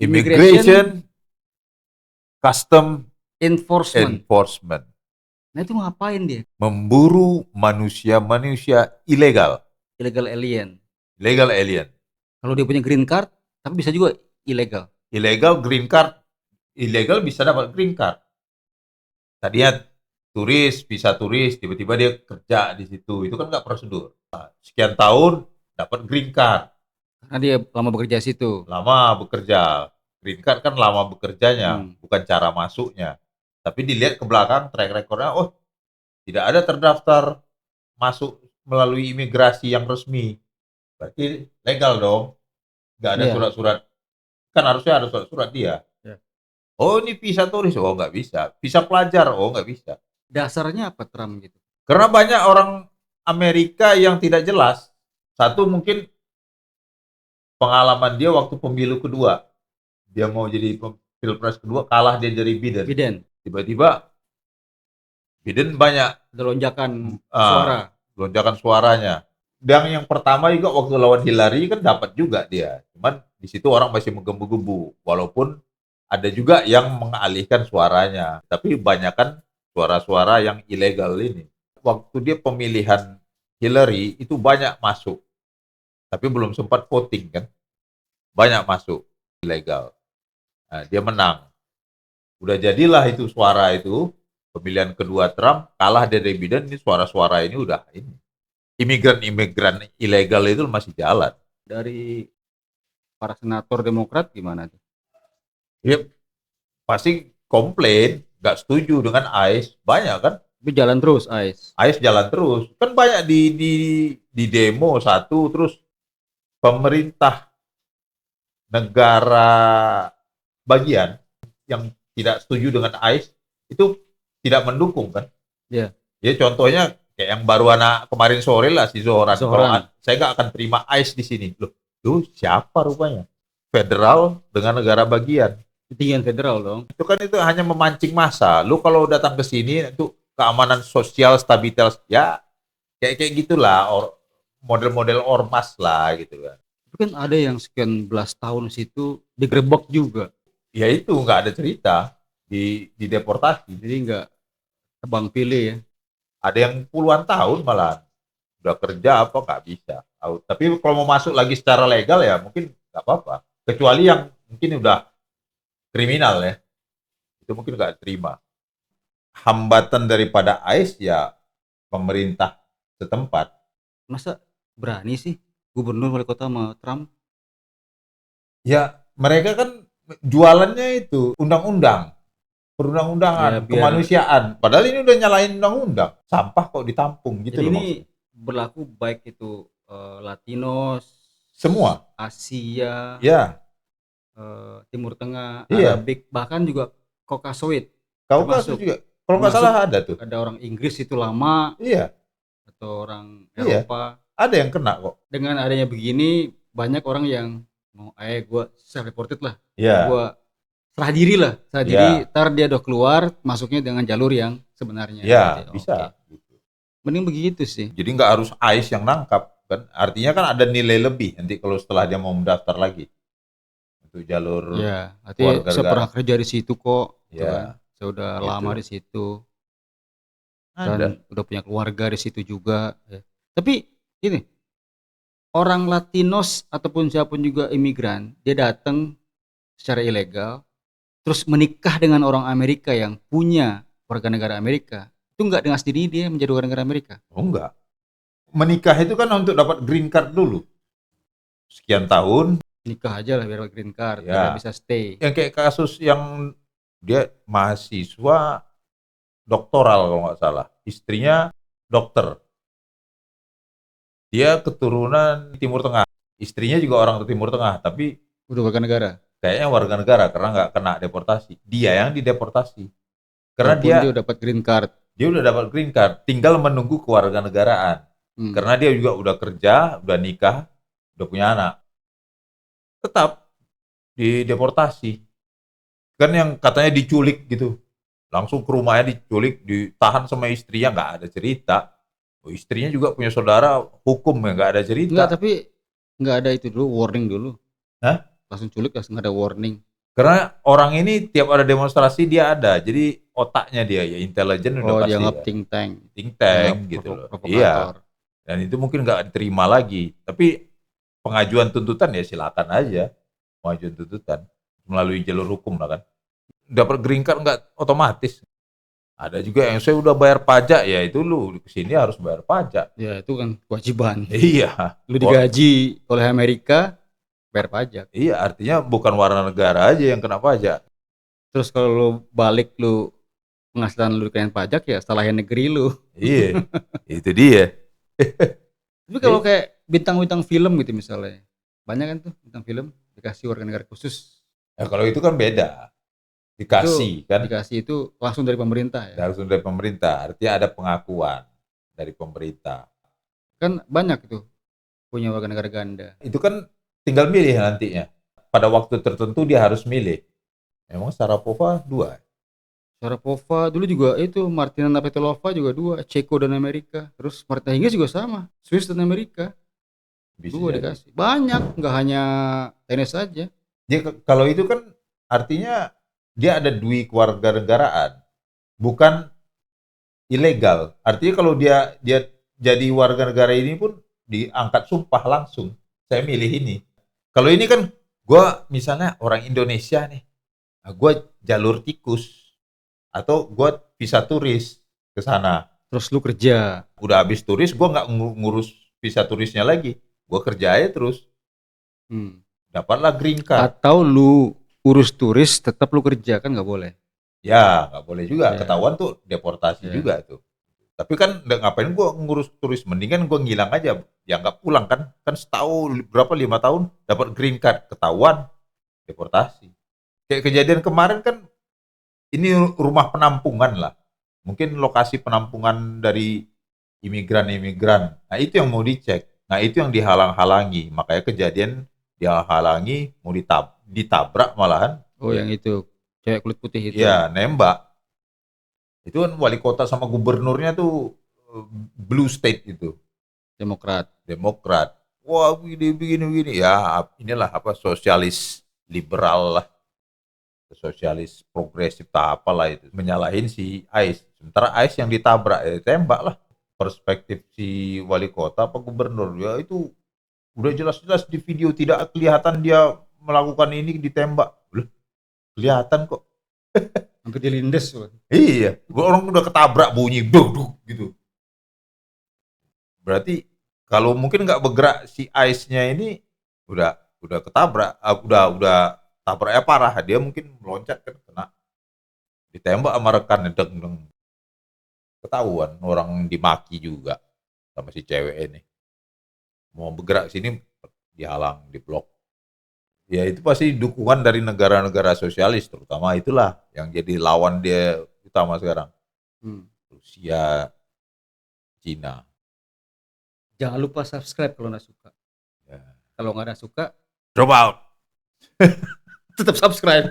Immigration Immigration Custom Enforcement. Enforcement. Nah itu ngapain dia? Memburu manusia-manusia ilegal. Illegal alien. Illegal alien. Kalau dia punya green card, tapi bisa juga ilegal. Illegal green card. Ilegal bisa dapat green card. Tadinya turis, bisa turis, tiba-tiba dia kerja di situ. Itu kan nggak prosedur. Sekian tahun dapat green card. Karena dia lama bekerja di situ. Lama bekerja. Green card kan lama bekerjanya, bukan cara masuknya. Tapi dilihat ke belakang track recordnya, oh tidak ada terdaftar masuk melalui imigrasi yang resmi. Berarti legal dong. Nggak ada Iya. surat-surat. Kan harusnya ada surat-surat dia. Iya. Oh ini visa turis, oh nggak bisa. Visa pelajar, oh nggak bisa. Dasarnya apa Trump gitu? Karena banyak orang Amerika yang tidak jelas. Satu mungkin pengalaman dia waktu pemilu kedua. Dia mau jadi pilpres kedua, kalah dia dari Biden. Biden. Tiba-tiba Biden banyak Ada lonjakan suara. lonjakan suaranya. Dan yang pertama juga waktu lawan Hillary kan dapat juga dia. Cuman di situ orang masih menggebu-gebu. Walaupun ada juga yang mengalihkan suaranya. Tapi kebanyakan suara-suara yang ilegal ini. Waktu dia pemilihan Hillary itu banyak masuk. Tapi belum sempat voting kan. Banyak masuk ilegal. Nah, dia menang. Udah jadilah itu suara itu. Pemilihan kedua Trump kalah dari Biden, ini suara-suara ini udah ini. Imigran-imigran ilegal itu masih jalan. Dari para senator Demokrat gimana tuh? Ya, pasti komplain, nggak setuju dengan ICE, banyak kan? Tapi jalan terus, ICE. ICE jalan terus, kan banyak di demo satu, terus pemerintah negara bagian yang tidak setuju dengan ICE itu tidak mendukung kan? Iya. Ya contohnya kayak yang baru anak kemarin sore lah si Zohran. Zohran. Saya nggak akan terima ICE di sini. Loh, siapa rupanya? Federal dengan negara bagian. Ketinggian federal dong. Itu kan itu hanya memancing massa. Lu kalau datang ke sini itu keamanan sosial, stabilitas, ya kayak gitulah, model-model ormas lah gitu kan. Tapi kan ada yang sekian belas tahun situ digerebek juga. Ya itu nggak ada cerita di deportasi. Jadi nggak tebang pilih ya. Ada yang puluhan tahun malah udah kerja apa nggak bisa. Tapi kalau mau masuk lagi secara legal ya mungkin nggak apa-apa. Kecuali yang mungkin udah kriminal ya, itu mungkin nggak terima. Hambatan daripada ICE ya pemerintah setempat. Masa berani sih gubernur wali kota sama Trump? Ya mereka kan jualannya itu undang-undang, perundang-undangan, Ya, biar- kemanusiaan. Padahal ini udah nyalain undang-undang. Sampah kok ditampung gitu Jadi loh ini maksudnya. berlaku baik itu Latinos, Semua. Asia, Ya, Timur Tengah, iya. Arabik, bahkan juga Caucasoid. Kaukasus Termasuk- juga. Kalau nggak termasuk salah ada tuh. Ada orang Inggris itu lama Iya, atau orang Iya. Eropa. ada yang kena kok. Dengan adanya begini banyak orang yang mau gue self reported lah, Iya. gue serah diri lah, serah Ya. diri, ntar dia udah keluar masuknya dengan jalur yang sebenarnya. Ya, Gitu. bisa. Oke. Mending begitu sih. Jadi nggak harus ICE yang nangkap kan? Artinya kan ada nilai lebih nanti kalau setelah dia mau mendaftar lagi untuk jalur. Ya, artinya keluarga saya negara. pernah kerja di situ kok, gitu Ya, kan. Saya udah gitu. lama di situ Ada. dan udah punya keluarga di situ juga. Ya. Tapi ini orang Latinos ataupun siapapun juga imigran, dia datang secara ilegal, terus menikah dengan orang Amerika yang punya warga negara Amerika, itu nggak dengan sendiri dia menjadi warga negara Amerika. Oh enggak. Menikah itu kan untuk dapat green card dulu. Sekian tahun. Nikah aja lah biar green card, Ya. biar bisa stay. Yang kayak kasus yang dia mahasiswa doktoral kalau nggak salah. Istrinya dokter. Dia keturunan Timur Tengah. Istrinya juga orang Timur Tengah, tapi Udah warga negara. kayaknya warga negara karena nggak kena deportasi. Dia yang dideportasi. Karena Walaupun dia dia dapat green card. udah dapat green card, tinggal menunggu kewarganegaraan. Karena dia juga udah kerja, udah nikah, udah punya anak. Tetap dideportasi. Kan yang katanya diculik gitu. Langsung ke rumahnya diculik, ditahan sama istrinya, nggak ada cerita. Oh, istrinya juga punya saudara hukum ya, nggak ada cerita. Enggak, tapi nggak ada itu dulu, warning dulu. Hah? Langsung culik, langsung ada warning. Karena orang ini tiap ada demonstrasi dia ada. Jadi otaknya dia ya intelijen udah Oh, pasti dianggap ya. think tank, Think dianggap tank gitu loh. Iya. provokator. Dan itu mungkin nggak diterima lagi. Tapi pengajuan tuntutan ya silakan aja. Pengajuan tuntutan melalui jalur hukum lah kan. Dapat green card nggak otomatis. Ada juga yang saya udah bayar pajak ya itu lu kesini harus bayar pajak. Ya itu kan kewajiban. Iya. Lu digaji oleh Amerika, bayar pajak. Iya, artinya bukan warga negara aja yang kena pajak. Terus kalau lu balik lu penghasilan lu dikenain pajak ya salahin negeri lu. Iya, itu dia. Tapi kalau kayak bintang-bintang film gitu misalnya, banyak kan tuh bintang film dikasih warga negara khusus. Ya, kalau itu kan beda. Dikasih kan Dikasih itu langsung dari pemerintah ya. langsung dari pemerintah. Artinya ada pengakuan dari pemerintah. Kan banyak itu punya warga negara ganda. Itu kan tinggal milih nantinya. Pada waktu tertentu dia harus milih. Memang Sharapova 2. Sharapova dulu juga itu, Martina Navratilova juga 2, Ceko dan Amerika. Terus Martina Hingis juga sama, Swiss dan Amerika. Bisa 2 jadi. dikasih. Banyak, nggak hanya tenis saja. Dia kalau itu kan artinya dia ada dui kewarganegaraan, bukan ilegal. Artinya kalau dia dia jadi warga negara ini pun diangkat sumpah langsung. Saya milih ini. Kalau ini kan gue misalnya orang Indonesia nih, gue jalur tikus atau gue visa turis ke sana. Terus lu kerja. Udah habis turis, gue nggak ngurus visa turisnya lagi. Gue kerja aja terus. Dapatlah green card. Atau lu urus turis, tetap lu kerja, kan nggak boleh. Ya, nggak boleh juga. Ya. Ketahuan tuh deportasi juga tuh. Tapi kan ngapain gue ngurus turis? Mendingan gue ngilang aja. Ya nggak pulang kan. Kan setahun, berapa, 5 tahun dapat green card. Ketahuan deportasi. Kayak kejadian kemarin kan, ini rumah penampungan lah. Mungkin lokasi penampungan dari imigran-imigran. Nah itu yang mau dicek. Nah itu yang dihalang-halangi. Makanya kejadian dihalangi, mau ditabrak malahan. Oh yang itu, cewek kulit putih itu. Iya, nembak. Itu kan wali kota sama gubernurnya tuh blue state itu. Demokrat. Wah begini. Ya inilah apa sosialis liberal lah. Sosialis progresif tak apalah itu. Menyalahin si Ais. Sementara Ais yang ditabrak, tembak lah. Perspektif si wali kota apa gubernur. Ya itu udah jelas-jelas di video tidak kelihatan dia melakukan ini ditembak. Loh, kelihatan kok. Hampir dilindes loh. Iya, orang udah ketabrak bunyi duk gitu. Berarti kalau mungkin nggak bergerak si Ice-nya ini udah ketabrak, udah tabraknya parah. Dia mungkin meloncat kan kena ditembak sama rekan deng. Ketahuan orang dimaki juga sama si cewek ini. Mau bergerak sini dihalang, diblok. Ya itu pasti dukungan dari negara-negara sosialis, terutama itulah yang jadi lawan dia utama sekarang. Rusia, Cina. Jangan lupa subscribe kalau nggak suka. Ya. Kalau nggak ada suka, drop out. Tetap subscribe.